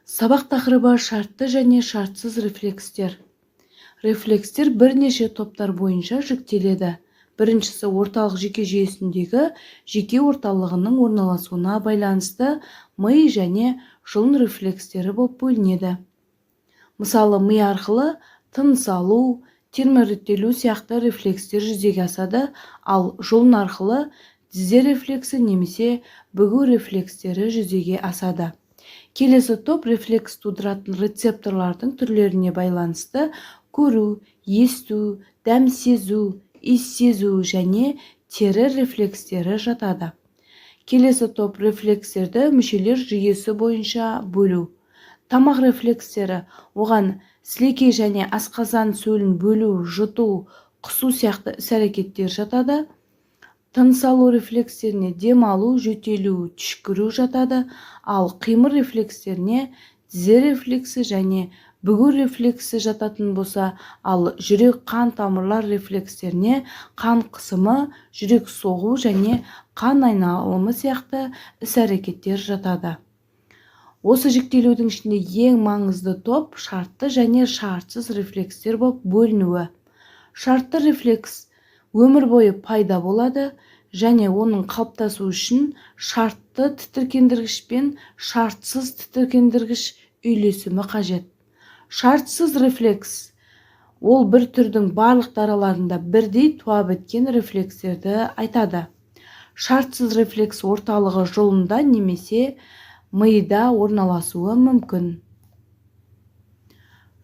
Сабақ тақырыбы шартты және шартсыз рефлекстер. Рефлекстер бірнеше топтар бойынша жіктеледі. Біріншісі орталық жүйке жүйесіндегі жүйке орталығының орналасуына байланысты ми және жұлын рефлекстері болып бөлінеді. Мысалы, ми арқылы тыныс алу, термореттелу сияқты рефлекстер жүзеге асады, ал жұлын арқылы тізе рефлексі немесе бүгу рефлекстері жүзеге асады. Келесі топ рефлекс тудыратын рецепторлардың түрлеріне байланысты көру, есту, дәм сезу, иіс сезу және тері рефлекстері жатады. Келесі топ рефлекстерді мүшелер жүйесі бойынша бөлу. Тамақ рефлекстері, оған сілекей және асқазан сөлін бөлу, жұту, құсу сияқты іс-әрекеттер жатады. Тыныс алу рефлекстеріне дем алу, жөтелу, түшкіру жатады, ал қимыр рефлекстеріне тізе рефлексі және бүгу рефлексі жататын болса, ал жүрек қан тамырлар рефлекстеріне қан қысымы, жүрек соғу және қан айналымы сияқты іс-әрекеттер жатады. Осы жіктелудің ішінде ең маңызды топ шартты және шартсыз рефлекстер болып бөлінуі. Шартты рефлекс өмір бойы пайда болады және оның қалыптасу үшін шартты тітіркендіргіш пен шартсыз тітіркендіргіш үйлесімі қажет. Шартсыз рефлекс ол бір түрдің барлық дараларында бірдей туа біткен рефлекстерді айтады. Шартсыз рефлекс орталығы жұлында немесе мида орналасуы мүмкін.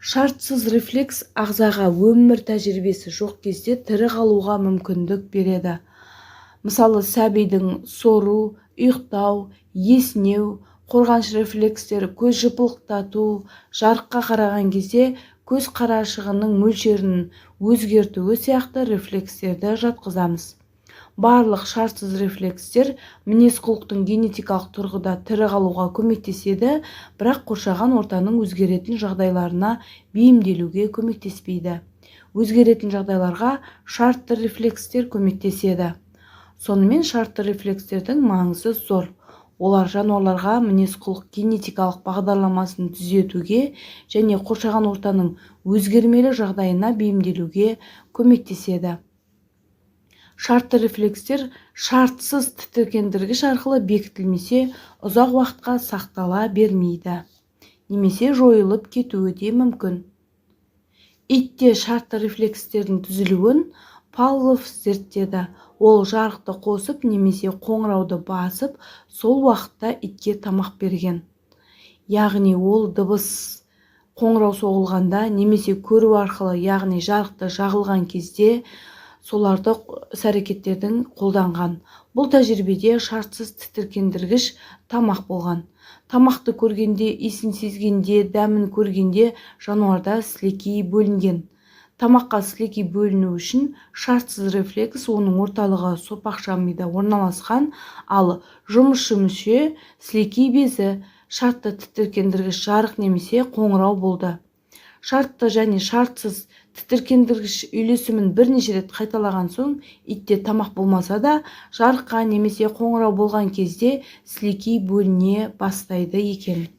Шартсыз рефлекс ағзаға өмір тәжірибесі жоқ кезде тірі қалуға мүмкіндік береді. Мысалы, сәбидің сору, ұйықтау, есінеу, қорғаныш рефлекстері көз жыпылықтату, жарыққа қараған кезде көз қарашығының мөлшерін өзгертуі сияқты рефлекстерді жатқызамыз. Барлық шартсыз рефлекстер мінез-құлықтың генетикалық тұрғыда тірі қалуға көмектеседі, бірақ қоршаған ортаның өзгеретін жағдайларына бейімделуге көмектеспейді. Өзгеретін жағдайларға шартты рефлекстер көмектеседі. Сонымен шартты рефлекстердің маңызы зор. Олар жануарларға мінез-құлық генетикалық бағдарламасын түзетуге және қоршаған ортаның өзгермелі жағдайына бейімделуге көмектеседі. Шартты рефлекстер шартсыз тітіркендіргіш арқылы бекітілмесе, ұзақ уақытқа сақтала бермейді, немесе жойылып кетуі де мүмкін. Итте шартты рефлекстердің түзілуін Павлов зерттеді. Ол жарықты қосып немесе қоңырауды басып, сол уақытта итке тамақ берген. Яғни ол дыбыс қоңырау соғылғанда немесе көру арқылы, яғни жарықты жағылған кезде соларды іс-әрекеттердің қолданған. Бұл тәжірибеде шартсыз тітіркендіргіш тамақ болған. Тамақты көргенде, иісін сезгенде, дәмін көргенде жануарда сілекей бөлінген. Тамаққа сілекей бөліну үшін шартсыз рефлекс оның орталығы сопақша мида орналасқан, ал жұмысшы мүше сілекей безі шартты тітіркендіргіш жарық немесе қоңырау болды. Шартты және шартсыз тітіркендіргіш үйлесімін бірнеше рет қайталаған соң, итте тамақ болмаса да, жарыққа немесе қоңырау болған кезде сілекей бөліне бастайды екен.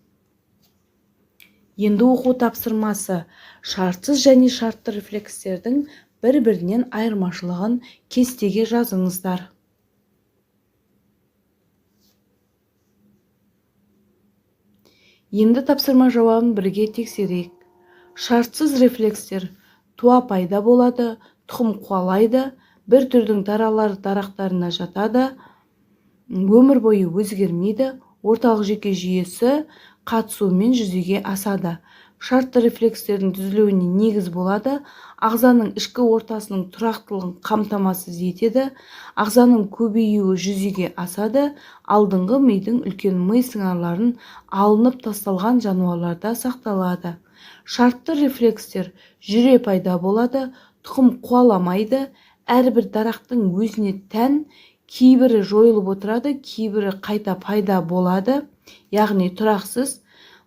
Енді оқу тапсырмасы. Шартсыз және шартты рефлекстердің бір-бірінен айырмашылығын кестеге жазыңыздар. Енді тапсырма жауабын бірге тексерейік. Шартсыз рефлекстер туа пайда болады, тұқым қуалайды, бір түрдің даралар дарақтарына жатады, өмір бойы өзгермейді, орталық жүйке жүйесі қатысуымен жүзеге асады. Шартты рефлекстердің түзілуіне негіз болады, ағзаның ішкі ортасының тұрақтылығын қамтамасыз етеді, ағзаның көбеюі жүзеге асады, алдыңғы мидың үлкен ми сыңарларын алынып тасталған жануарларда сақталады. Шартты рефлекстер жүре пайда болады, тұқым қуаламайды, әрбір дарақтың өзіне тән, кейбірі жойылып отырады, кейбірі қайта пайда болады, яғни тұрақсыз,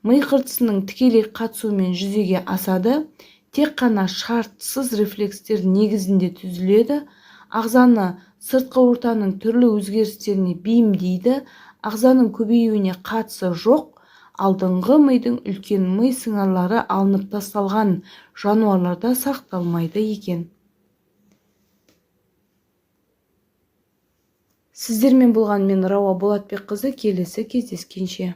ми қыртысының тікелей қатысуымен жүзеге асады, тек қана шартсыз рефлекстер негізінде түзіледі, ағзаны сыртқы ортаның түрлі өзгерістеріне бейімдейді, ағзаның көбеюіне қатысы жоқ, алдыңғы мидың үлкен ми сыңарлары алынып тасталған жануарларда сақталмайды екен. Сіздермен болған мен Рауа Болатбекқызы, келесі кездескенше.